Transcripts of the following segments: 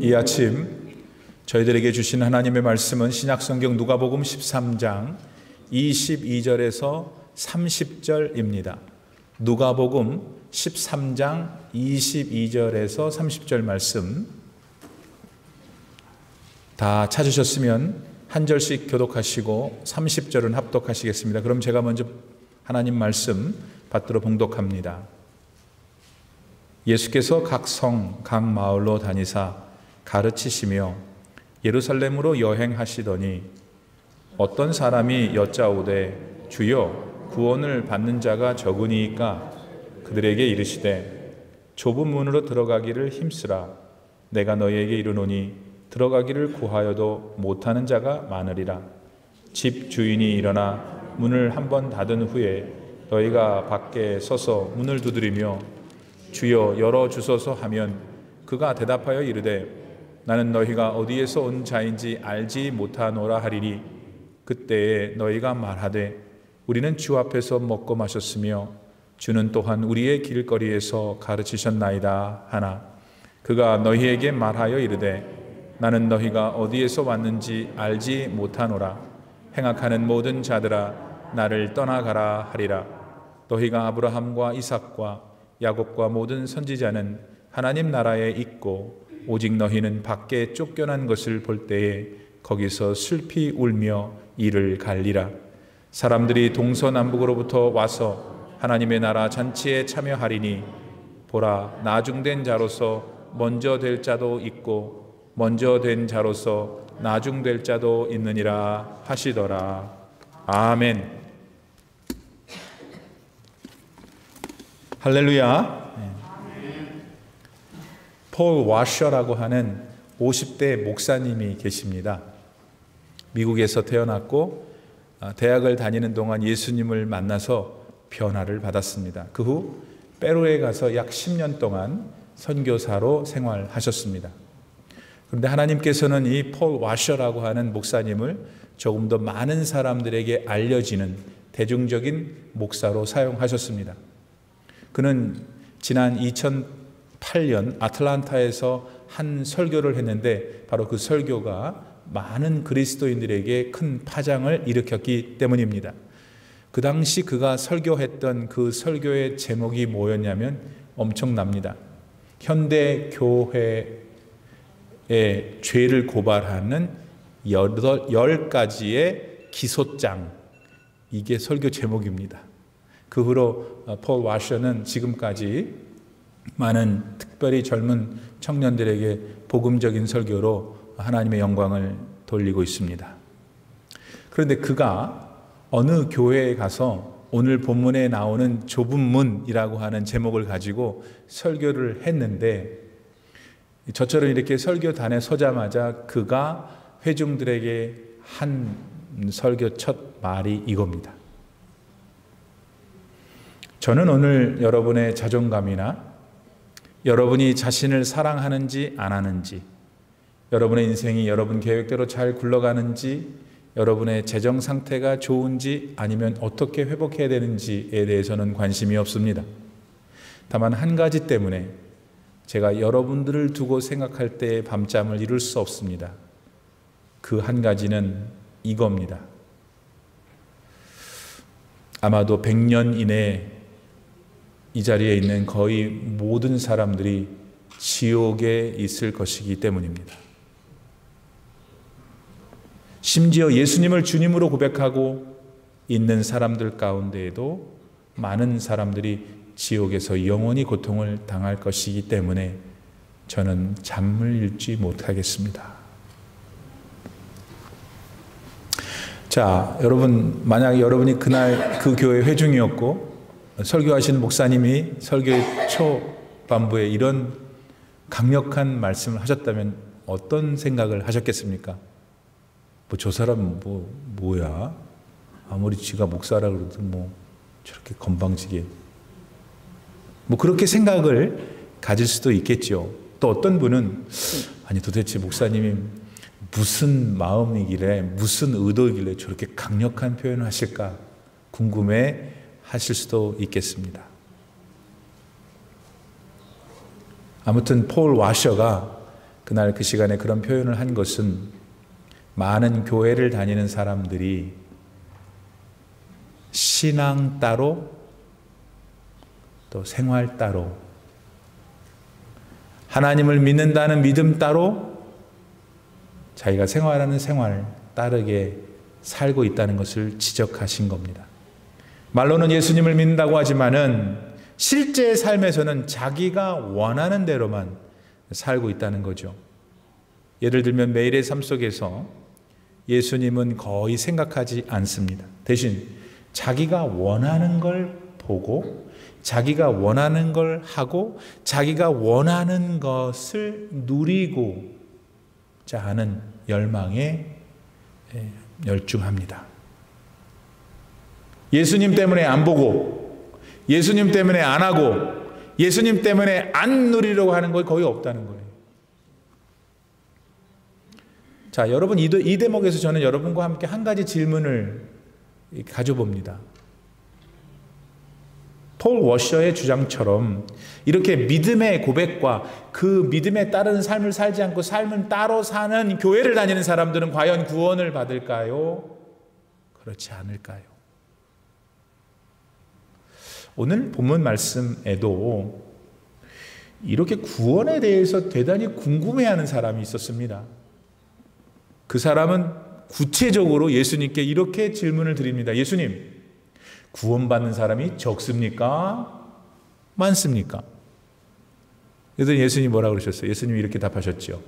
이 아침 저희들에게 주신 하나님의 말씀은 신약성경 누가복음 13장 22절에서 30절입니다. 누가복음 13장 22절에서 30절 말씀 다 찾으셨으면 한 절씩 교독하시고 30절은 합독하시겠습니다. 그럼 제가 먼저 하나님 말씀 받들어 봉독합니다. 예수께서 각 성, 각 마을로 다니사 가르치시며 예루살렘으로 여행하시더니 어떤 사람이 여짜오되 주여 구원을 받는 자가 적으니이까 그들에게 이르시되 좁은 문으로 들어가기를 힘쓰라. 내가 너희에게 이르노니 들어가기를 구하여도 못하는 자가 많으리라. 집 주인이 일어나 문을 한번 닫은 후에 너희가 밖에 서서 문을 두드리며 주여 열어주소서 하면 그가 대답하여 이르되 나는 너희가 어디에서 온 자인지 알지 못하노라 하리니 그때에 너희가 말하되 우리는 주 앞에서 먹고 마셨으며 주는 또한 우리의 길거리에서 가르치셨나이다 하나 그가 너희에게 말하여 이르되 나는 너희가 어디에서 왔는지 알지 못하노라. 행악하는 모든 자들아 나를 떠나가라 하리라. 너희가 아브라함과 이삭과 야곱과 모든 선지자는 하나님 나라에 있고 오직 너희는 밖에 쫓겨난 것을 볼 때에 거기서 슬피 울며 이를 갈리라. 사람들이 동서남북으로부터 와서 하나님의 나라 잔치에 참여하리니 보라 나중된 자로서 먼저 될 자도 있고 먼저 된 자로서 나중될 자도 있느니라 하시더라. 아멘. 할렐루야. 폴 와셔라고 하는 50대 목사님이 계십니다. 미국에서 태어났고 대학을 다니는 동안 예수님을 만나서 변화를 받았습니다. 그 후 페루에 가서 약 10년 동안 선교사로 생활하셨습니다. 그런데 하나님께서는 이 폴 와셔라고 하는 목사님을 조금 더 많은 사람들에게 알려지는 대중적인 목사로 사용하셨습니다. 그는 지난 2008년 아틀란타에서 한 설교를 했는데 바로 그 설교가 많은 그리스도인들에게 큰 파장을 일으켰기 때문입니다. 그 당시 그가 설교했던 그 설교의 제목이 뭐였냐면 엄청납니다. 현대 교회의 죄를 고발하는 10가지의 기소장, 이게 설교 제목입니다. 그 후로 폴 와셔는 지금까지 많은 특별히 젊은 청년들에게 복음적인 설교로 하나님의 영광을 돌리고 있습니다. 그런데 그가 어느 교회에 가서 오늘 본문에 나오는 좁은 문이라고 하는 제목을 가지고 설교를 했는데 저처럼 이렇게 설교단에 서자마자 그가 회중들에게 한 설교 첫 말이 이겁니다. 저는 오늘 여러분의 자존감이나 여러분이 자신을 사랑하는지 안 하는지, 여러분의 인생이 여러분 계획대로 잘 굴러가는지, 여러분의 재정 상태가 좋은지 아니면 어떻게 회복해야 되는지에 대해서는 관심이 없습니다. 다만 한 가지 때문에 제가 여러분들을 두고 생각할 때 밤잠을 이룰 수 없습니다. 그 한 가지는 이겁니다. 아마도 100년 이내에 이 자리에 있는 거의 모든 사람들이 지옥에 있을 것이기 때문입니다. 심지어 예수님을 주님으로 고백하고 있는 사람들 가운데에도 많은 사람들이 지옥에서 영원히 고통을 당할 것이기 때문에 저는 잠을 잃지 못하겠습니다. 자, 여러분, 만약에 여러분이 그날 그 교회 회중이었고 설교하시는 목사님이 설교의 초반부에 이런 강력한 말씀을 하셨다면 어떤 생각을 하셨겠습니까? 저 사람은 뭐야? 아무리 지가 목사라 그래도 저렇게 건방지게 그렇게 생각을 가질 수도 있겠죠. 또 어떤 분은 아니 도대체 목사님이 무슨 마음이길래 무슨 의도이길래 저렇게 강력한 표현을 하실까 궁금해 하실 수도 있겠습니다. 아무튼 폴 와셔가 그날 그 시간에 그런 표현을 한 것은 많은 교회를 다니는 사람들이 신앙 따로 또 생활 따로, 하나님을 믿는다는 믿음 따로, 자기가 생활하는 생활 따르게 살고 있다는 것을 지적하신 겁니다. 말로는 예수님을 믿는다고 하지만은 실제 삶에서는 자기가 원하는 대로만 살고 있다는 거죠. 예를 들면 매일의 삶 속에서 예수님은 거의 생각하지 않습니다. 대신 자기가 원하는 걸 보고 자기가 원하는 걸 하고 자기가 원하는 것을 누리고자 하는 열망에 열중합니다. 예수님 때문에 안 보고 예수님 때문에 안 하고 예수님 때문에 안 누리려고 하는 거 거의 없다는 거예요. 자, 여러분 이 대목에서 저는 여러분과 함께 한 가지 질문을 가져봅니다. 폴 워셔의 주장처럼 이렇게 믿음의 고백과 그 믿음에 따르는 삶을 살지 않고 삶을 따로 사는 교회를 다니는 사람들은 과연 구원을 받을까요? 그렇지 않을까요? 오늘 본문 말씀에도 이렇게 구원에 대해서 대단히 궁금해하는 사람이 있었습니다. 그 사람은 구체적으로 예수님께 이렇게 질문을 드립니다. 예수님, 구원받는 사람이 적습니까? 많습니까? 그래서 예수님이 뭐라고 그러셨어요? 예수님이 이렇게 답하셨죠.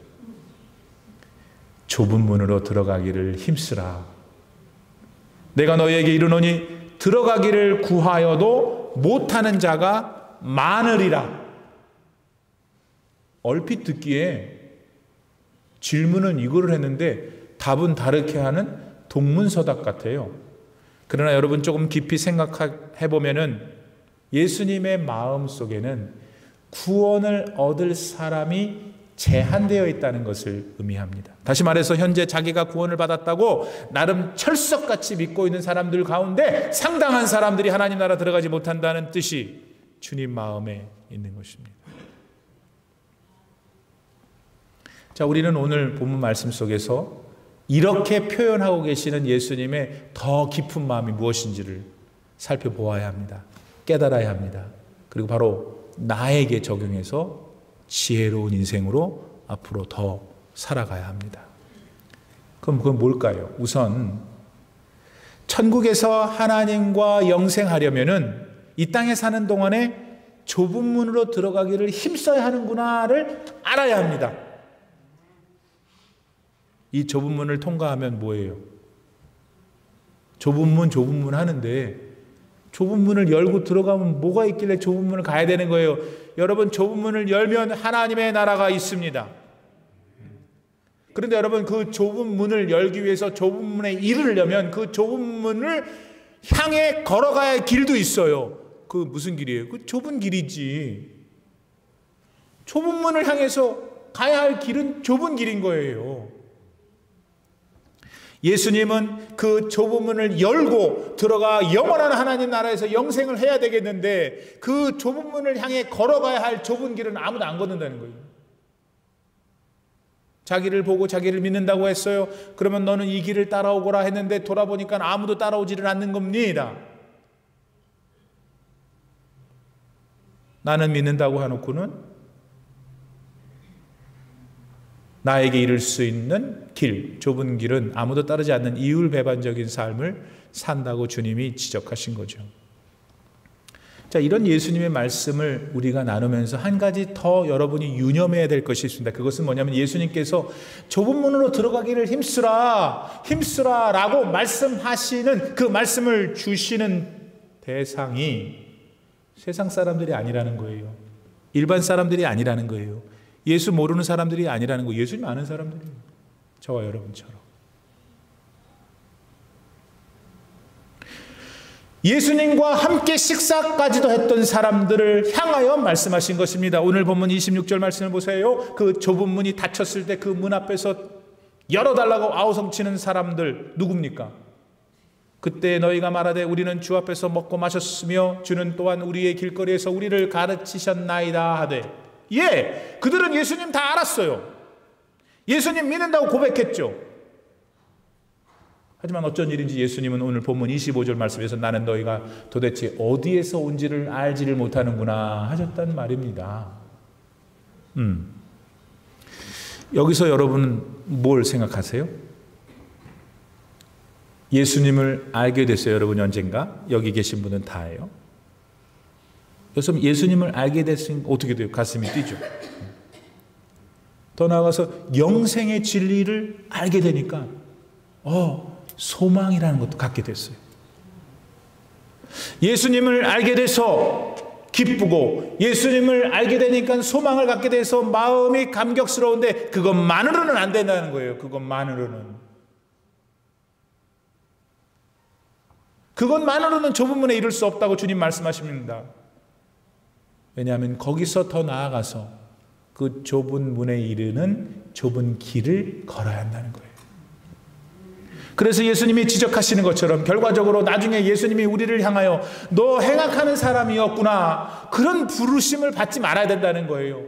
좁은 문으로 들어가기를 힘쓰라. 내가 너희에게 이르노니 들어가기를 구하여도 못하는 자가 많으리라. 얼핏 듣기에 질문은 이거를 했는데 답은 다르게 하는 동문서답 같아요. 그러나 여러분 조금 깊이 생각해 보면은 예수님의 마음 속에는 구원을 얻을 사람이 제한되어 있다는 것을 의미합니다. 다시 말해서 현재 자기가 구원을 받았다고 나름 철석같이 믿고 있는 사람들 가운데 상당한 사람들이 하나님 나라 들어가지 못한다는 뜻이 주님 마음에 있는 것입니다. 자, 우리는 오늘 본문 말씀 속에서 이렇게 표현하고 계시는 예수님의 더 깊은 마음이 무엇인지를 살펴보아야 합니다. 깨달아야 합니다. 그리고 바로 나에게 적용해서 지혜로운 인생으로 앞으로 더 살아가야 합니다. 그럼 그건 뭘까요? 우선 천국에서 하나님과 영생하려면은 이 땅에 사는 동안에 좁은 문으로 들어가기를 힘써야 하는구나를 알아야 합니다. 이 좁은 문을 통과하면 뭐예요? 좁은 문 하는데 좁은 문을 열고 들어가면 뭐가 있길래 좁은 문을 가야 되는 거예요? 여러분, 좁은 문을 열면 하나님의 나라가 있습니다. 그런데 여러분, 그 좁은 문을 열기 위해서 좁은 문에 이르려면 그 좁은 문을 향해 걸어가야 할 길도 있어요. 그 무슨 길이에요? 그 좁은 길이지. 좁은 문을 향해서 가야 할 길은 좁은 길인 거예요. 예수님은 그 좁은 문을 열고 들어가 영원한 하나님 나라에서 영생을 해야 되겠는데 그 좁은 문을 향해 걸어가야 할 좁은 길은 아무도 안 걷는다는 거예요. 자기를 보고 자기를 믿는다고 했어요. 그러면 너는 이 길을 따라오거라 했는데 돌아보니까 아무도 따라오지를 않는 겁니다. 나는 믿는다고 해놓고는 나에게 이룰 수 있는 길, 좁은 길은 아무도 따르지 않는 이율배반적인 삶을 산다고 주님이 지적하신 거죠. 자, 이런 예수님의 말씀을 우리가 나누면서 한 가지 더 여러분이 유념해야 될 것이 있습니다. 그것은 뭐냐면 예수님께서 좁은 문으로 들어가기를 힘쓰라 라고 말씀하시는 그 말씀을 주시는 대상이 세상 사람들이 아니라는 거예요. 일반 사람들이 아니라는 거예요. 예수 모르는 사람들이 아니라는 거예요. 예수님 아는 사람들이에요. 저와 여러분처럼. 예수님과 함께 식사까지도 했던 사람들을 향하여 말씀하신 것입니다. 오늘 본문 26절 말씀을 보세요. 그 좁은 문이 닫혔을 때 그 문 앞에서 열어달라고 아우성치는 사람들 누굽니까? 그때 너희가 말하되 우리는 주 앞에서 먹고 마셨으며 주는 또한 우리의 길거리에서 우리를 가르치셨나이다 하되, 예, 그들은 예수님 다 알았어요. 예수님 믿는다고 고백했죠. 하지만 어쩐 일인지 예수님은 오늘 본문 25절 말씀에서 나는 너희가 도대체 어디에서 온지를 알지를 못하는구나 하셨단 말입니다. 여기서 여러분은 뭘 생각하세요? 예수님을 알게 됐어요, 여러분 언젠가? 여기 계신 분은 다예요. 여기서 예수님을 알게 됐으니까 어떻게 돼요? 가슴이 뛰죠. 더 나아가서 영생의 진리를 알게 되니까 소망이라는 것도 갖게 됐어요. 예수님을 알게 돼서 기쁘고 예수님을 알게 되니까 소망을 갖게 돼서 마음이 감격스러운데 그것만으로는 안 된다는 거예요. 그것만으로는 좁은 문에 이룰 수 없다고 주님 말씀하십니다. 왜냐하면 거기서 더 나아가서 그 좁은 문에 이르는 좁은 길을 걸어야 한다는 거예요. 그래서 예수님이 지적하시는 것처럼 결과적으로 나중에 예수님이 우리를 향하여 너 행악하는 사람이었구나, 그런 부르심을 받지 말아야 된다는 거예요.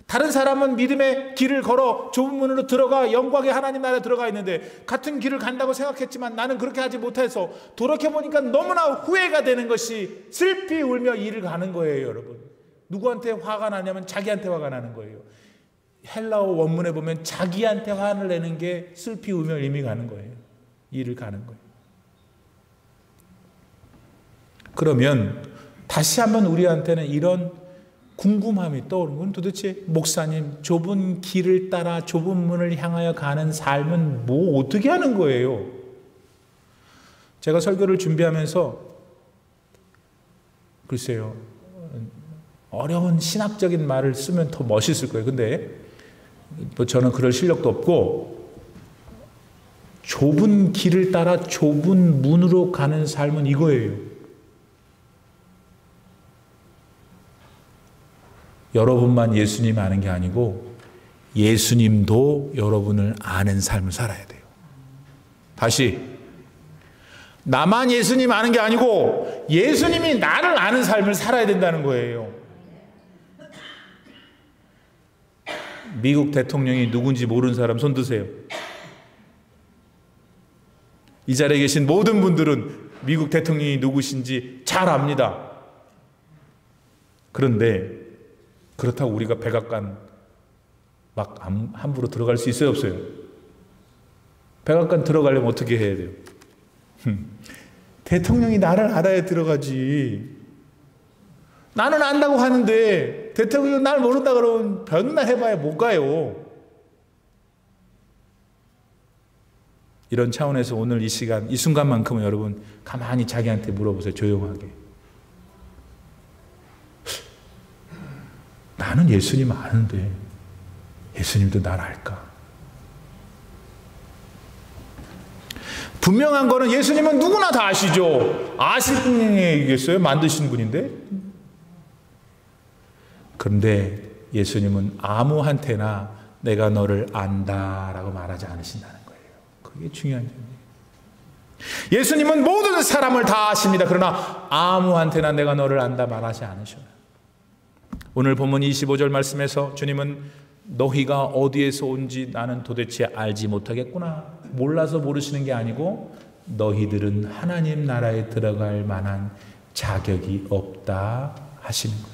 다른 사람은 믿음의 길을 걸어 좁은 문으로 들어가 영광의 하나님 나라에 들어가 있는데 같은 길을 간다고 생각했지만 나는 그렇게 하지 못해서 돌이켜보니까 너무나 후회가 되는 것이 슬피 울며 이 일을 가는 거예요. 여러분, 누구한테 화가 나냐면 자기한테 화가 나는 거예요. 헬라어 원문에 보면 자기한테 화를 내는 게 슬피 울며 이미 가는 거예요. 일을 가는 거예요. 그러면 다시 한번 우리한테는 이런 궁금함이 떠오르는 건 도대체 목사님 좁은 길을 따라 좁은 문을 향하여 가는 삶은 뭐 어떻게 하는 거예요? 제가 설교를 준비하면서 글쎄요, 어려운 신학적인 말을 쓰면 더 멋있을 거예요. 근데 저는 그럴 실력도 없고, 좁은 길을 따라 좁은 문으로 가는 삶은 이거예요. 여러분만 예수님 아는 게 아니고 예수님도 여러분을 아는 삶을 살아야 돼요. 다시, 나만 예수님 아는 게 아니고 예수님이 나를 아는 삶을 살아야 된다는 거예요. 미국 대통령이 누군지 모르는 사람 손 드세요. 이 자리에 계신 모든 분들은 미국 대통령이 누구신지 잘 압니다. 그런데 그렇다고 우리가 백악관 막 함부로 들어갈 수 있어요, 없어요? 백악관 들어가려면 어떻게 해야 돼요? 대통령이 나를 알아야 들어가지. 나는 안다고 하는데 대통령이 날 모른다 그러면 변나 해봐야 못 가요. 이런 차원에서 오늘 이 시간, 이 순간만큼은 여러분 가만히 자기한테 물어보세요. 조용하게. 나는 예수님 아는데 예수님도 날 알까? 분명한 거는 예수님은 누구나 다 아시죠. 아실 분이겠어요? 만드신 분인데. 그런데 예수님은 아무한테나 내가 너를 안다라고 말하지 않으신다는 거예요. 그게 중요한 점이에요. 예수님은 모든 사람을 다 아십니다. 그러나 아무한테나 내가 너를 안다 말하지 않으셔요. 오늘 본문 25절 말씀에서 주님은 너희가 어디에서 온지 나는 도대체 알지 못하겠구나, 몰라서 모르시는 게 아니고 너희들은 하나님 나라에 들어갈 만한 자격이 없다 하시는 거예요.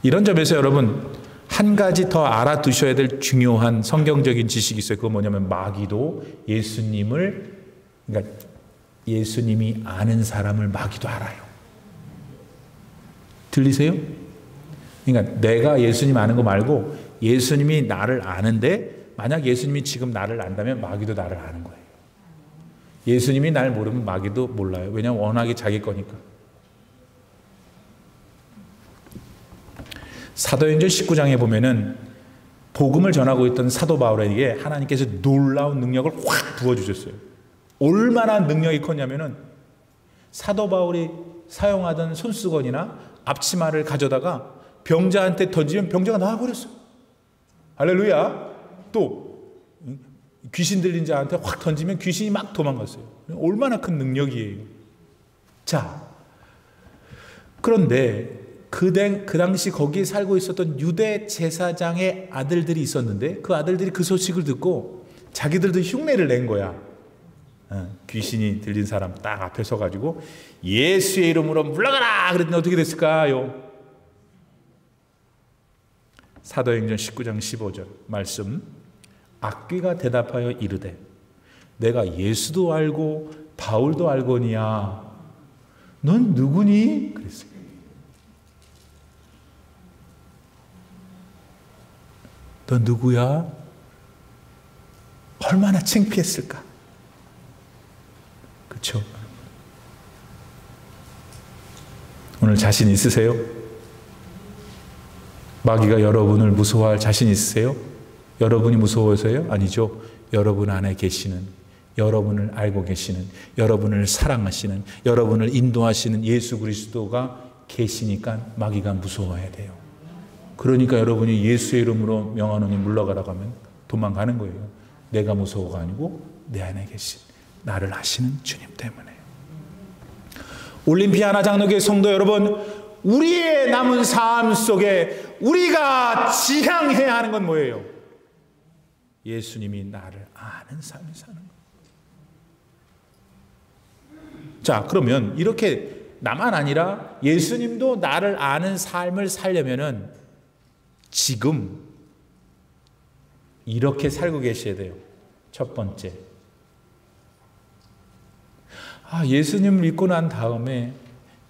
이런 점에서 여러분 한 가지 더 알아두셔야 될 중요한 성경적인 지식이 있어요. 그건 뭐냐면 마귀도 그러니까 예수님이 아는 사람을 마귀도 알아요. 들리세요? 그러니까 내가 예수님 아는 거 말고 예수님이 나를 아는데, 만약 예수님이 지금 나를 안다면 마귀도 나를 아는 거예요. 예수님이 날 모르면 마귀도 몰라요. 왜냐하면 워낙에 자기 거니까. 사도행전 19장에 보면은 복음을 전하고 있던 사도 바울에게 하나님께서 놀라운 능력을 확 부어주셨어요. 얼마나 능력이 컸냐면은 사도 바울이 사용하던 손수건이나 앞치마를 가져다가 병자한테 던지면 병자가 나와버렸어요. 할렐루야. 또 귀신 들린 자한테 확 던지면 귀신이 막 도망갔어요. 얼마나 큰 능력이에요. 자, 그런데 그 당시 거기에 살고 있었던 유대 제사장의 아들들이 있었는데 그 아들들이 그 소식을 듣고 자기들도 흉내를 낸 거야. 귀신이 들린 사람 딱 앞에 서가지고 예수의 이름으로 물러가라 그랬더니 어떻게 됐을까요? 사도행전 19장 15절 말씀. 악귀가 대답하여 이르되 내가 예수도 알고 바울도 알거니와 넌 누구니? 그랬어요. 너 누구야? 얼마나 창피했을까? 그렇죠? 오늘 자신 있으세요? 마귀가 여러분을 무서워할 자신 있으세요? 여러분이 무서워서요? 아니죠. 여러분 안에 계시는, 여러분을 알고 계시는, 여러분을 사랑하시는, 여러분을 인도하시는 예수 그리스도가 계시니까 마귀가 무서워해야 돼요. 그러니까 여러분이 예수의 이름으로 명하노니 물러가라고 하면 도망가는 거예요. 내가 무서워가 아니고 내 안에 계신 나를 아시는 주님 때문에. 올림피아나 장로교회 성도 여러분, 우리의 남은 삶 속에 우리가 지향해야 하는 건 뭐예요? 예수님이 나를 아는 삶을 사는 거예요. 자, 그러면 이렇게 나만 아니라 예수님도 나를 아는 삶을 살려면은 지금 이렇게 살고 계셔야 돼요. 첫 번째. 예수님을 믿고 난 다음에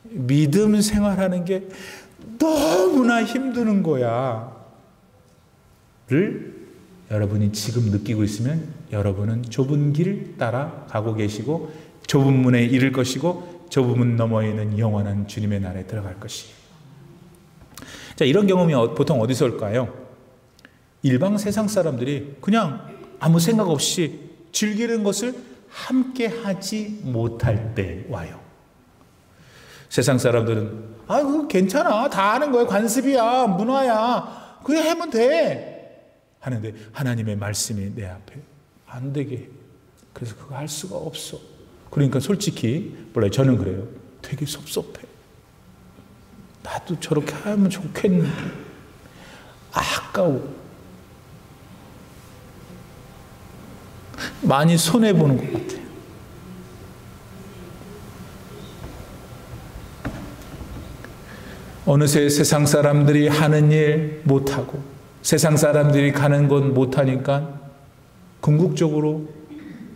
믿음 생활하는 게 너무나 힘드는 거야. 를 여러분이 지금 느끼고 있으면 여러분은 좁은 길 따라 가고 계시고 좁은 문에 이를 것이고 좁은 문 너머에 있는 영원한 주님의 나라에 들어갈 것이에요. 자, 이런 경험이 보통 어디서 올까요? 일방 세상 사람들이 그냥 아무 생각 없이 즐기는 것을 함께 하지 못할 때 와요. 세상 사람들은 그거 괜찮아, 다 하는 거야, 관습이야, 문화야, 그게 하면 돼 하는데 하나님의 말씀이 내 앞에 안 되게 해요. 그래서 그거 할 수가 없어. 그러니까 솔직히 원래 저는 그래요. 되게 섭섭해. 나도 저렇게 하면 좋겠는데 아까워. 많이 손해보는 것 같아요. 어느새 세상 사람들이 하는 일 못하고 세상 사람들이 가는 곳 못하니까 궁극적으로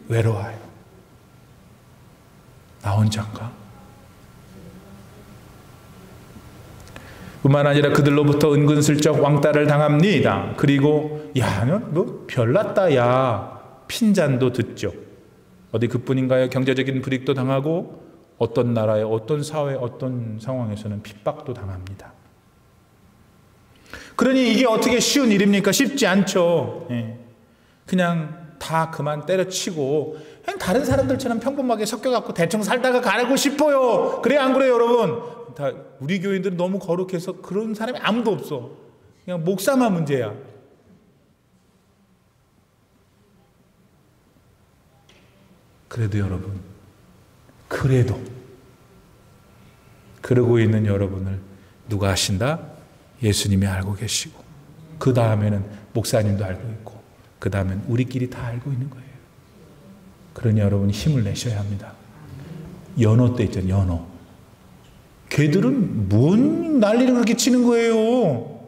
외로워요. 나 혼자인가? 뿐만 아니라 그들로부터 은근슬쩍 왕따를 당합니다. 그리고 너 별났다 야 핀잔도 듣죠. 어디 그뿐인가요? 경제적인 불이익도 당하고 어떤 나라에 어떤 사회 어떤 상황에서는 핍박도 당합니다. 그러니 이게 어떻게 쉬운 일입니까? 쉽지 않죠. 그냥 다 그만 때려치고 그냥 다른 사람들처럼 평범하게 섞여갖고 대충 살다가 가고 싶어요. 그래 안 그래요 여러분? 다 우리 교인들은 너무 거룩해서 그런 사람이 아무도 없어. 그냥 목사만 문제야. 그래도 여러분, 그래도 그러고 있는 여러분을 누가 아신다? 예수님이 알고 계시고 그 다음에는 목사님도 알고 있고 그 다음엔 우리끼리 다 알고 있는 거예요. 그러니 여러분 힘을 내셔야 합니다. 연어 때 있잖아요. 연어. 걔들은 뭔 난리를 그렇게 치는 거예요.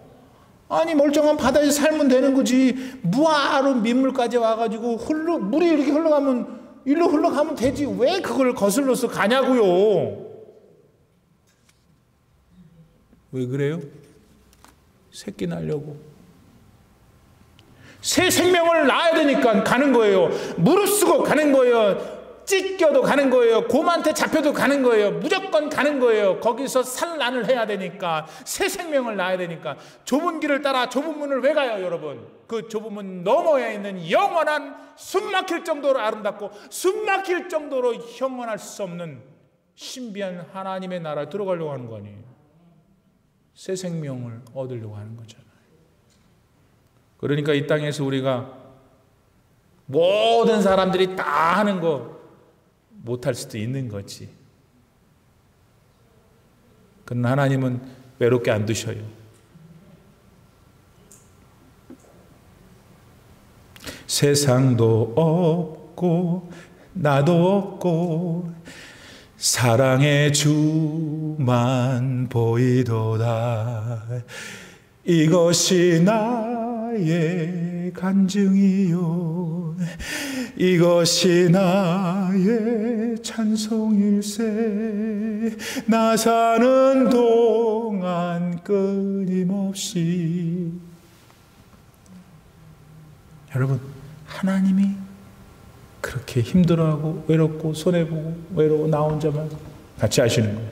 아니 멀쩡한 바다에서 살면 되는 거지. 무하로 민물까지 와가지고 물이 이렇게 흘러가면 일로 흘러가면 되지. 왜 그걸 거슬러서 가냐고요. 왜 그래요? 새끼 낳으려고. 새 생명을 낳아야 되니까 가는 거예요. 무릎쓰고 가는 거예요. 찢겨도 가는 거예요. 곰한테 잡혀도 가는 거예요. 무조건 가는 거예요. 거기서 산란을 해야 되니까, 새 생명을 낳아야 되니까. 좁은 길을 따라 좁은 문을 왜 가요, 여러분? 그 좁은 문 너머에 있는 영원한, 숨 막힐 정도로 아름답고 숨 막힐 정도로 형언할 수 없는 신비한 하나님의 나라에 들어가려고 하는 거 아니에요. 새 생명을 얻으려고 하는 거잖아요. 그러니까 이 땅에서 우리가 모든 사람들이 다 하는 거 못할 수도 있는 거지. 그러나 하나님은 외롭게 안 두셔요. 세상도 없고 나도 없고 사랑의 주만 보이도다. 이것이 나의 간증이요 이것이 나의 찬송일세. 나 사는 동안 끊임없이. 여러분, 하나님이 그렇게 힘들어하고 외롭고 손해보고 외로워 나 혼자만 같이 하시는 거예요.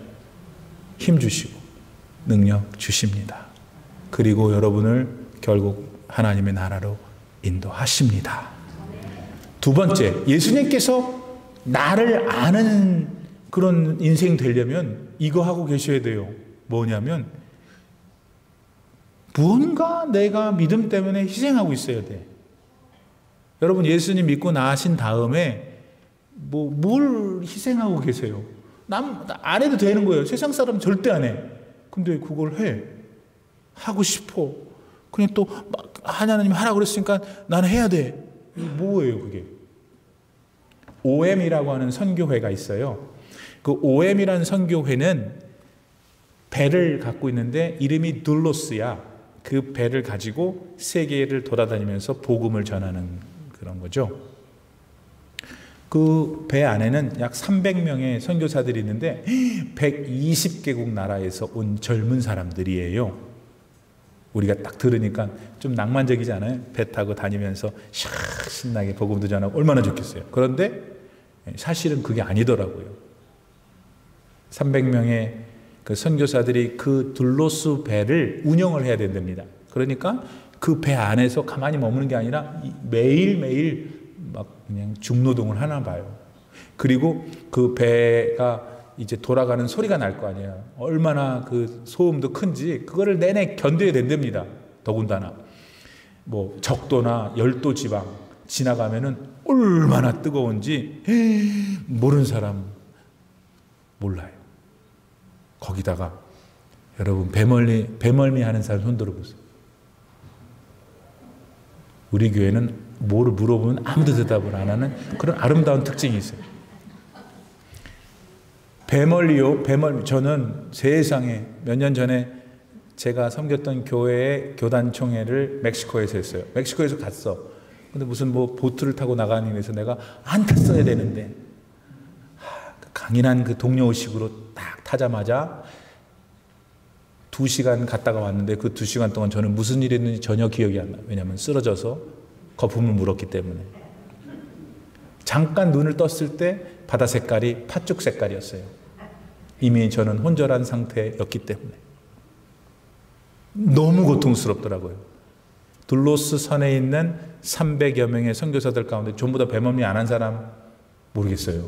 힘 주시고 능력 주십니다. 그리고 여러분을 결국 하나님의 나라로 인도하십니다. 두 번째, 예수님께서 나를 아는 그런 인생 되려면 이거 하고 계셔야 돼요. 뭐냐면 무언가 내가 믿음 때문에 희생하고 있어야 돼. 여러분, 예수님 믿고 나신 다음에 뭘 희생하고 계세요? 안 해도 되는 거예요. 세상 사람 절대 안 해. 근데 그걸 해. 하고 싶어. 그냥 또 하나님 하라고 그랬으니까 나는 해야 돼. 뭐예요 그게? OM이라고 하는 선교회가 있어요. 그 OM이라는 선교회는 배를 갖고 있는데 이름이 둘로스야. 그 배를 가지고 세계를 돌아다니면서 복음을 전하는 그런 거죠. 그 배 안에는 약 300명의 선교사들이 있는데 120개국 나라에서 온 젊은 사람들이에요. 우리가 딱 들으니까 좀 낭만적이지 않아요? 배 타고 다니면서 신나게 복음도 전하고 얼마나 좋겠어요. 그런데 사실은 그게 아니더라고요. 300명의 그 선교사들이 그 둘로스 배를 운영을 해야 된답니다. 그러니까 그 배 안에서 가만히 머무는 게 아니라 매일매일 막 그냥 중노동을 하나 봐요. 그리고 그 배가 이제 돌아가는 소리가 날 거 아니에요. 얼마나 그 소음도 큰지 그거를 내내 견뎌야 된답니다. 더군다나 뭐 적도나 열도 지방 지나가면은 얼마나 뜨거운지 모르는 사람 몰라요. 거기다가 여러분 배멀미 하는 사람 손 들어보세요. 우리 교회는 뭐를 물어보면 아무도 대답을 안 하는 그런 아름다운 특징이 있어요. 배멀미요. 저는 세상에 몇 년 전에 제가 섬겼던 교회의 교단총회를 멕시코에서 했어요. 멕시코에서 갔어. 근데 무슨 보트를 타고 나가는 데서 내가 안 탔어야 되는데 강인한 그 동료의식으로 딱 타자마자 2시간 갔다가 왔는데 그 2시간 동안 저는 무슨 일이 했는지 전혀 기억이 안 나요. 왜냐하면 쓰러져서 거품을 물었기 때문에. 잠깐 눈을 떴을 때 바다 색깔이 팥죽 색깔이었어요. 이미 저는 혼절한 상태였기 때문에. 너무 고통스럽더라고요. 둘로스 선에 있는 300여 명의 선교사들 가운데 전부 다 배멀미 안 한 사람 모르겠어요.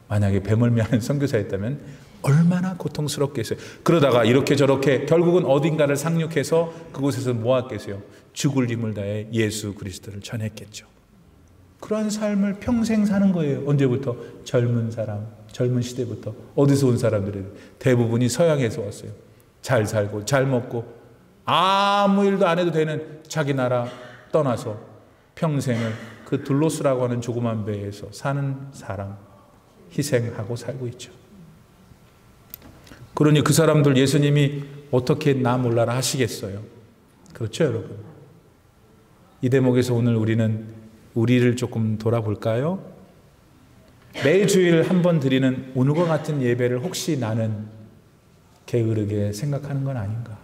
만약에 배멀미 하는 선교사였다면 얼마나 고통스럽겠어요. 그러다가 이렇게 저렇게 결국은 어딘가를 상륙해서 그곳에서 뭐 했겠어요? 죽을 힘을 다해 예수 그리스도를 전했겠죠. 그러한 삶을 평생 사는 거예요. 언제부터? 젊은 시대부터. 어디서 온 사람들이 대부분이 서양에서 왔어요. 잘 살고 잘 먹고 아무 일도 안 해도 되는 자기 나라 떠나서 평생을 그 둘로스라고 하는 조그만 배에서 사는 사람 희생하고 살고 있죠. 그러니 그 사람들 예수님이 어떻게 나 몰라라 하시겠어요? 그렇죠, 여러분? 이 대목에서 오늘 우리를 조금 돌아볼까요? 매일 주일 한 번 드리는 오늘과 같은 예배를 혹시 나는 게으르게 생각하는 건 아닌가?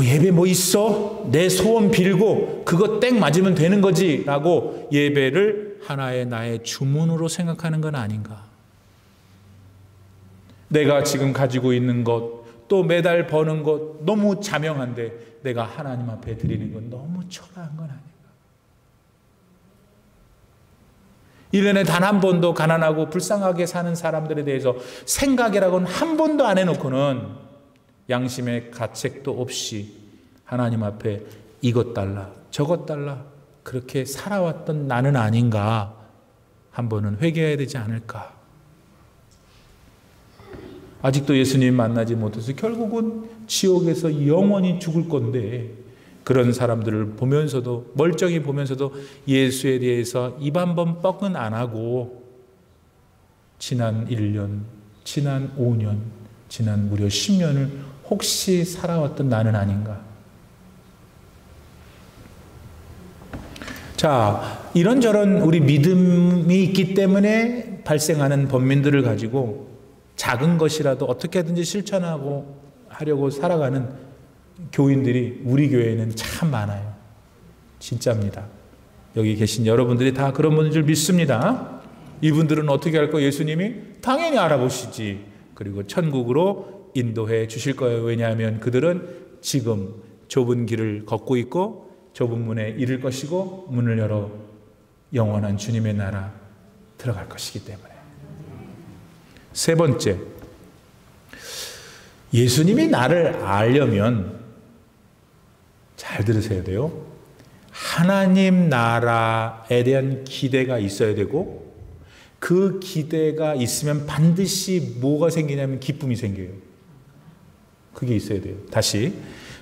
예배 있어? 내 소원 빌고 그거 땡 맞으면 되는 거지 라고 예배를 하나의 나의 주문으로 생각하는 건 아닌가? 내가 지금 가지고 있는 것, 또 매달 버는 것 너무 자명한데 내가 하나님 앞에 드리는 건 너무 초라한 건 아닌가? 1년에 단 한 번도 가난하고 불쌍하게 사는 사람들에 대해서 생각이라고는 한 번도 안 해놓고는 양심의 가책도 없이 하나님 앞에 이것 달라 저것 달라 그렇게 살아왔던 나는 아닌가? 한 번은 회개해야 되지 않을까? 아직도 예수님 만나지 못해서 결국은 지옥에서 영원히 죽을 건데, 그런 사람들을 보면서도, 멀쩡히 보면서도 예수에 대해서 입 한 번 뻐근 안 하고 지난 1년, 지난 5년, 지난 무려 10년을 혹시 살아왔던 나는 아닌가. 자, 이런저런 우리 믿음이 있기 때문에 발생하는 번민들을 가지고 작은 것이라도 어떻게든지 실천하고 하려고 살아가는 교인들이 우리 교회에는 참 많아요. 진짜입니다. 여기 계신 여러분들이 다 그런 분인 줄 믿습니다. 이분들은 어떻게 할 거예요? 예수님이 당연히 알아보시지. 그리고 천국으로 인도해 주실 거예요. 왜냐하면 그들은 지금 좁은 길을 걷고 있고 좁은 문에 이를 것이고 문을 열어 영원한 주님의 나라 들어갈 것이기 때문에. 세 번째, 예수님이 나를 알려면 잘 들으셔야 돼요. 하나님 나라에 대한 기대가 있어야 되고, 그 기대가 있으면 반드시 뭐가 생기냐면 기쁨이 생겨요. 그게 있어야 돼요. 다시,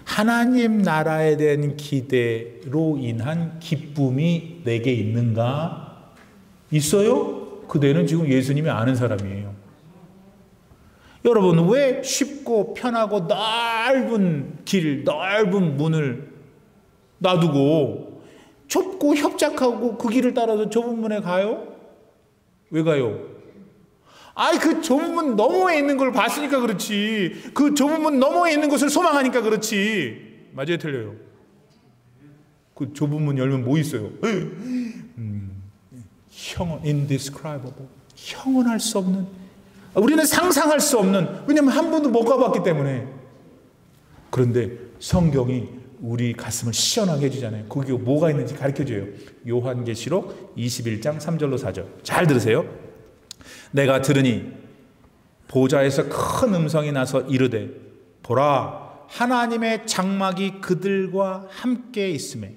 하나님 나라에 대한 기대로 인한 기쁨이 내게 있는가? 있어요? 그대는 지금 예수님이 아는 사람이에요. 여러분, 왜 쉽고 편하고 넓은 길, 넓은 문을 놔두고 좁고 협착하고 그 길을 따라서 좁은 문에 가요? 왜 가요? 아이, 그 좁은 문 너머에 있는 걸 봤으니까 그렇지. 그 좁은 문 너머에 있는 것을 소망하니까 그렇지. 맞아요, 틀려요? 그 좁은 문 열면 뭐 있어요? indescribable. 형언할 수 없는, 우리는 상상할 수 없는, 왜냐하면 한 번도 못 가봤기 때문에. 그런데 성경이 우리 가슴을 시원하게 해주잖아요. 거기 뭐가 있는지 가르쳐줘요. 요한계시록 21장 3절로 4절. 잘 들으세요. 내가 들으니 보좌에서 큰 음성이 나서 이르되, 보라, 하나님의 장막이 그들과 함께 있으매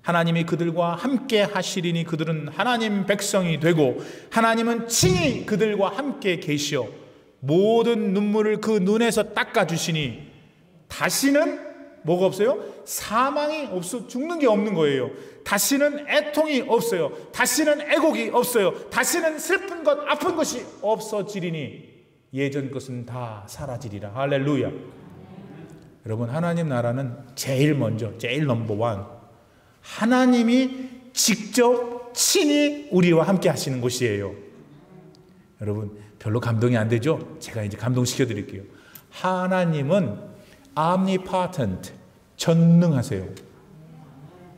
하나님이 그들과 함께 하시리니 그들은 하나님 백성이 되고 하나님은 친히 그들과 함께 계시어 모든 눈물을 그 눈에서 닦아주시니 다시는 뭐가 없어요? 사망이 없어, 죽는 게 없는 거예요. 다시는 애통이 없어요. 다시는 애곡이 없어요. 다시는 슬픈 것, 아픈 것이 없어지리니 예전 것은 다 사라지리라. 할렐루야. 여러분, 하나님 나라는 제일 먼저, 제일 넘버원, 하나님이 직접 친히 우리와 함께 하시는 곳이에요. 여러분, 별로 감동이 안 되죠? 제가 이제 감동시켜 드릴게요. 하나님은 omnipotent, 전능하세요.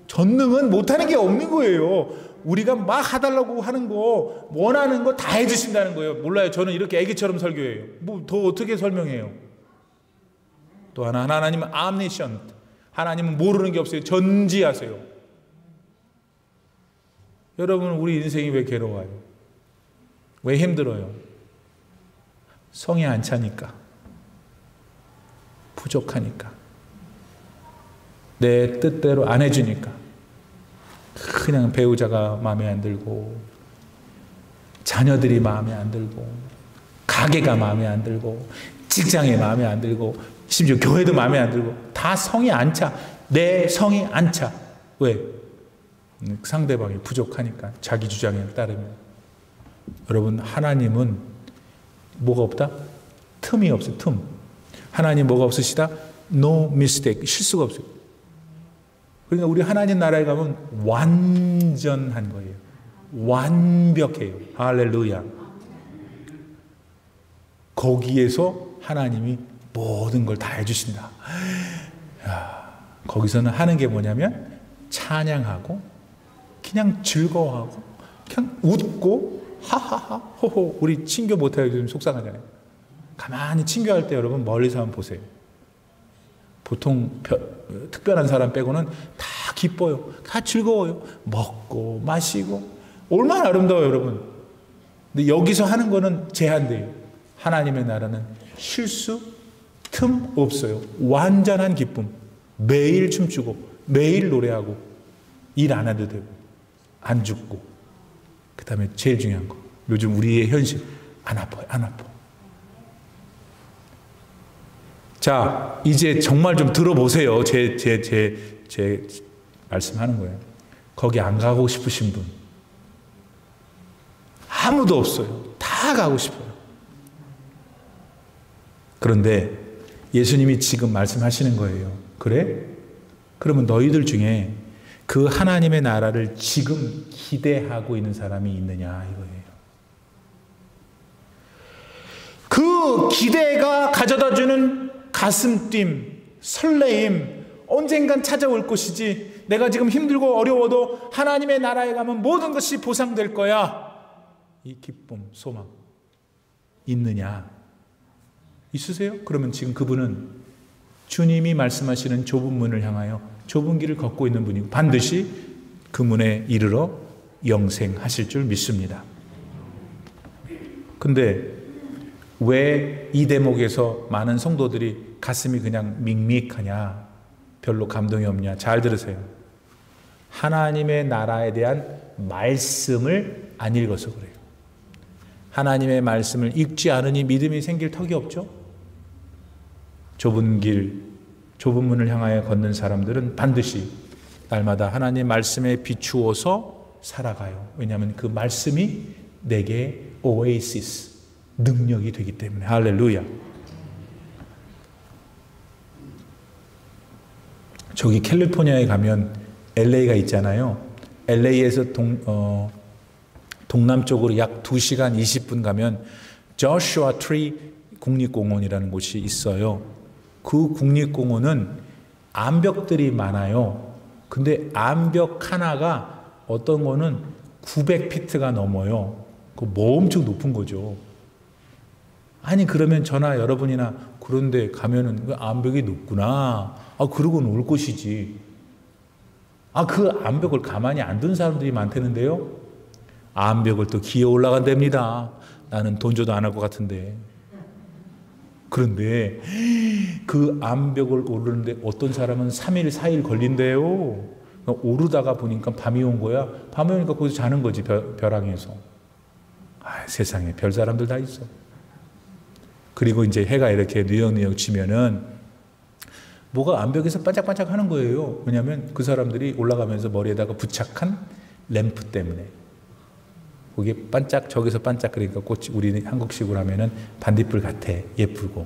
전능은 못하는 게 없는 거예요. 우리가 막 해달라고 하는 거, 원하는 거 다 해주신다는 거예요. 몰라요. 저는 이렇게 애기처럼 설교해요. 뭐 더 어떻게 설명해요? 또 하나, 하나님은 omniscient, 하나님은 모르는 게 없어요. 전지하세요. 여러분, 우리 인생이 왜 괴로워요? 왜 힘들어요? 성이 안 차니까, 부족하니까, 내 뜻대로 안 해주니까, 그냥 배우자가 마음에 안 들고, 자녀들이 마음에 안 들고, 가게가 마음에 안 들고, 직장이 마음에 안 들고, 심지어 교회도 마음에 안 들고, 다 성이 안 차. 내 성이 안 차. 왜? 상대방이 부족하니까, 자기 주장에 따르면. 여러분, 하나님은 뭐가 없다? 틈이 없어요. 틈. 하나님 뭐가 없으시다? No mistake. 실수가 없어요. 그러니까 우리 하나님 나라에 가면 완전한 거예요. 완벽해요. 할렐루야. 거기에서 하나님이 모든 걸 다 해주신다. 거기서는 하는 게 뭐냐면 찬양하고 그냥 즐거워하고 그냥 웃고 하하하 호호. 우리 친교 못해요. 요즘 속상하잖아요. 가만히 친교할 때 여러분 멀리서 한번 보세요. 보통 특별한 사람 빼고는 다 기뻐요. 다 즐거워요. 먹고 마시고 얼마나 아름다워요, 여러분. 근데 여기서 하는 거는 제한돼요. 하나님의 나라는 실수, 틈 없어요. 완전한 기쁨. 매일 춤추고 매일 노래하고 일 안 해도 되고 안 죽고, 그 다음에 제일 중요한 거, 요즘 우리의 현실, 안 아파요. 안 아파. 자, 이제 정말 좀 들어보세요. 제 말씀하는 거예요. 거기 안 가고 싶으신 분 아무도 없어요. 다 가고 싶어요. 그런데 예수님이 지금 말씀하시는 거예요. 그래? 그러면 너희들 중에 그 하나님의 나라를 지금 기대하고 있는 사람이 있느냐 이거예요. 그 기대가 가져다주는 가슴뛴, 설레임, 언젠간 찾아올 것이지, 내가 지금 힘들고 어려워도 하나님의 나라에 가면 모든 것이 보상될 거야, 이 기쁨, 소망 있느냐? 있으세요? 그러면 지금 그분은 주님이 말씀하시는 좁은 문을 향하여 좁은 길을 걷고 있는 분이고 반드시 그 문에 이르러 영생하실 줄 믿습니다. 근데 왜 이 대목에서 많은 성도들이 가슴이 그냥 밍밍하냐, 별로 감동이 없냐? 잘 들으세요. 하나님의 나라에 대한 말씀을 안 읽어서 그래요. 하나님의 말씀을 읽지 않으니 믿음이 생길 턱이 없죠. 좁은 길, 좁은 문을 향하여 걷는 사람들은 반드시 날마다 하나님 말씀에 비추어서 살아가요. 왜냐하면 그 말씀이 내게 오에시스, 능력이 되기 때문에. 할렐루야. 저기 캘리포니아에 가면 LA가 있잖아요. LA에서 동남쪽으로 약 2시간 20분 가면 조슈아 트리 국립공원이라는 곳이 있어요. 그 국립공원은 암벽들이 많아요. 근데 암벽 하나가 어떤 거는 900피트가 넘어요. 그거 뭐 엄청 높은 거죠. 아니 그러면 저나 여러분이나 그런데 가면은 그 암벽이 높구나, 그러고는 올 것이지. 그 암벽을 가만히 안 둔 사람들이 많다는데요. 암벽을 또 기어 올라간답니다. 나는 돈 줘도 안 할 것 같은데. 그런데 그 암벽을 오르는데 어떤 사람은 3일, 4일 걸린대요. 오르다가 보니까 밤이 온 거야. 밤이 오니까 거기서 자는 거지, 벼랑에서. 세상에 별 사람들 다 있어. 그리고 이제 해가 이렇게 느역느역 지면은 뭐가 암벽에서 반짝반짝 하는 거예요. 왜냐하면 그 사람들이 올라가면서 머리에다가 부착한 램프 때문에. 거기에 반짝, 저기서 반짝, 그러니까 꽃이, 우리 한국식으로 하면은 반딧불 같아, 예쁘고.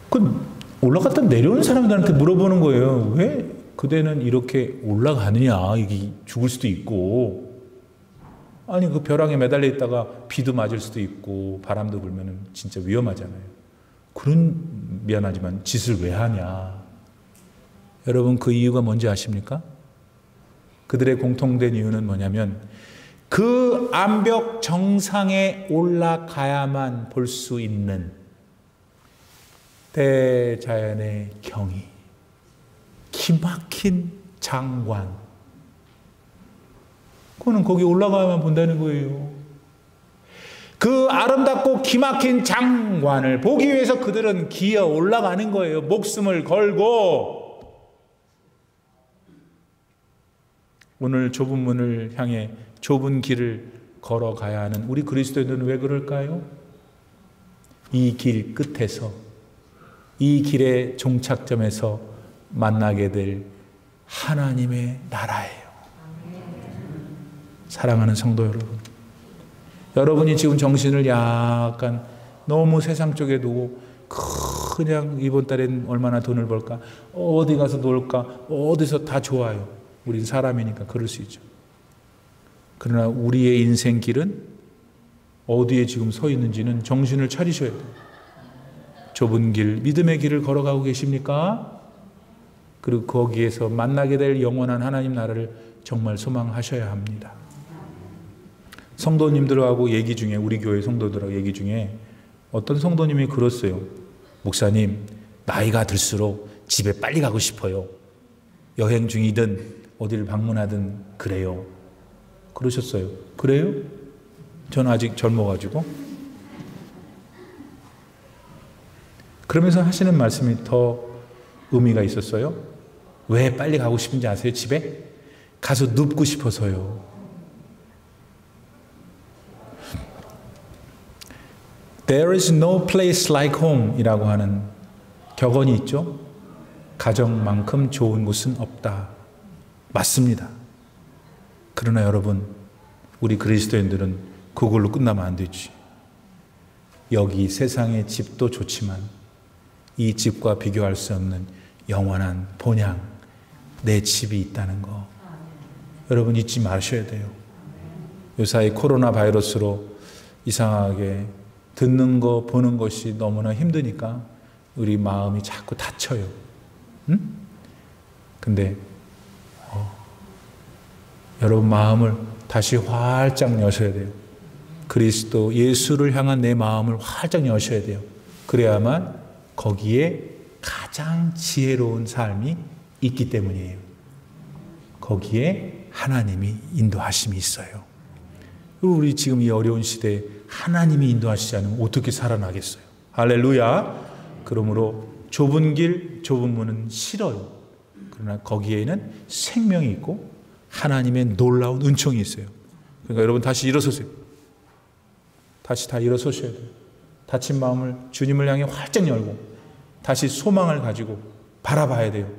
그 올라갔다 내려오는 사람들한테 물어보는 거예요. 왜 그대는 이렇게 올라가느냐? 이게 죽을 수도 있고. 아니 그 벼랑에 매달려 있다가 비도 맞을 수도 있고 바람도 불면은 진짜 위험하잖아요. 그런, 미안하지만 짓을 왜 하냐? 여러분 그 이유가 뭔지 아십니까? 그들의 공통된 이유는 뭐냐면 그 암벽 정상에 올라가야만 볼 수 있는 대자연의 경이, 기막힌 장관, 그거는 거기 올라가야만 본다는 거예요. 그 아름답고 기막힌 장관을 보기 위해서 그들은 기어 올라가는 거예요. 목숨을 걸고. 오늘 좁은 문을 향해 좁은 길을 걸어가야 하는 우리 그리스도인들은 왜 그럴까요? 이 길 끝에서, 이 길의 종착점에서 만나게 될 하나님의 나라예요. 사랑하는 성도 여러분, 여러분이 지금 정신을 약간 너무 세상 쪽에 두고 그냥 이번 달엔 얼마나 돈을 벌까, 어디 가서 놀까, 어디서 다 좋아요. 우린 사람이니까 그럴 수 있죠. 그러나 우리의 인생 길은 어디에 지금 서 있는지는 정신을 차리셔야 돼요. 좁은 길, 믿음의 길을 걸어가고 계십니까? 그리고 거기에서 만나게 될 영원한 하나님 나라를 정말 소망하셔야 합니다. 성도님들하고 얘기 중에, 우리 교회 성도들하고 얘기 중에 어떤 성도님이 그랬어요. 목사님, 나이가 들수록 집에 빨리 가고 싶어요. 여행 중이든 어디를 방문하든 그래요. 그러셨어요. 그래요? 저는 아직 젊어가지고. 그러면서 하시는 말씀이 더 의미가 있었어요. 왜 빨리 가고 싶은지 아세요? 집에? 가서 눕고 싶어서요. There is no place like home 이라고 하는 격언이 있죠. 가정만큼 좋은 곳은 없다. 맞습니다. 그러나 여러분, 우리 그리스도인들은 그걸로 끝나면 안 되지. 여기 세상의 집도 좋지만 이 집과 비교할 수 없는 영원한 본향, 내 집이 있다는 거 여러분 잊지 마셔야 돼요. 요사이 코로나 바이러스로 이상하게 듣는 거 보는 것이 너무나 힘드니까 우리 마음이 자꾸 닫혀요. 응? 근데 여러분 마음을 다시 활짝 여셔야 돼요. 그리스도 예수를 향한 내 마음을 활짝 여셔야 돼요. 그래야만 거기에 가장 지혜로운 삶이 있기 때문이에요. 거기에 하나님이 인도하심이 있어요. 우리 지금 이 어려운 시대에 하나님이 인도하시지 않으면 어떻게 살아나겠어요? 할렐루야. 그러므로 좁은 길, 좁은 문은 싫어요. 그러나 거기에는 생명이 있고 하나님의 놀라운 은총이 있어요. 그러니까 여러분 다시 일어서세요. 다시 다 일어서셔야 돼요. 다친 마음을 주님을 향해 활짝 열고 다시 소망을 가지고 바라봐야 돼요.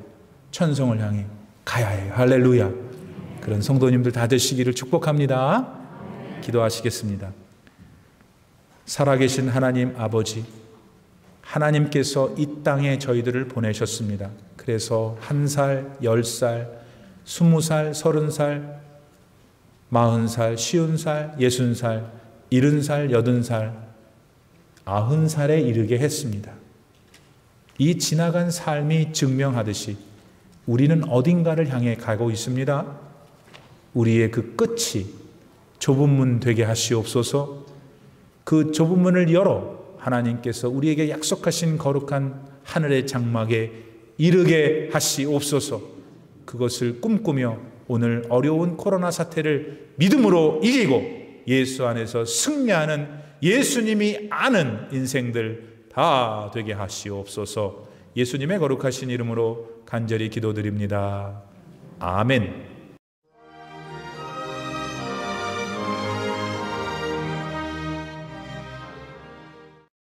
천성을 향해 가야 해요. 할렐루야. 그런 성도님들 다 되시기를 축복합니다. 기도하시겠습니다. 살아계신 하나님 아버지, 하나님께서 이 땅에 저희들을 보내셨습니다. 그래서 1살, 10살, 20살, 30살, 40살, 50살, 60살, 70살, 80살, 90살에 이르게 했습니다. 이 지나간 삶이 증명하듯이 우리는 어딘가를 향해 가고 있습니다. 우리의 그 끝이 좁은 문 되게 하시옵소서. 그 좁은 문을 열어 하나님께서 우리에게 약속하신 거룩한 하늘의 장막에 이르게 하시옵소서. 그것을 꿈꾸며 오늘 어려운 코로나 사태를 믿음으로 이기고 예수 안에서 승리하는 예수님이 아는 인생들 다 되게 하시옵소서. 예수님의 거룩하신 이름으로 간절히 기도드립니다. 아멘.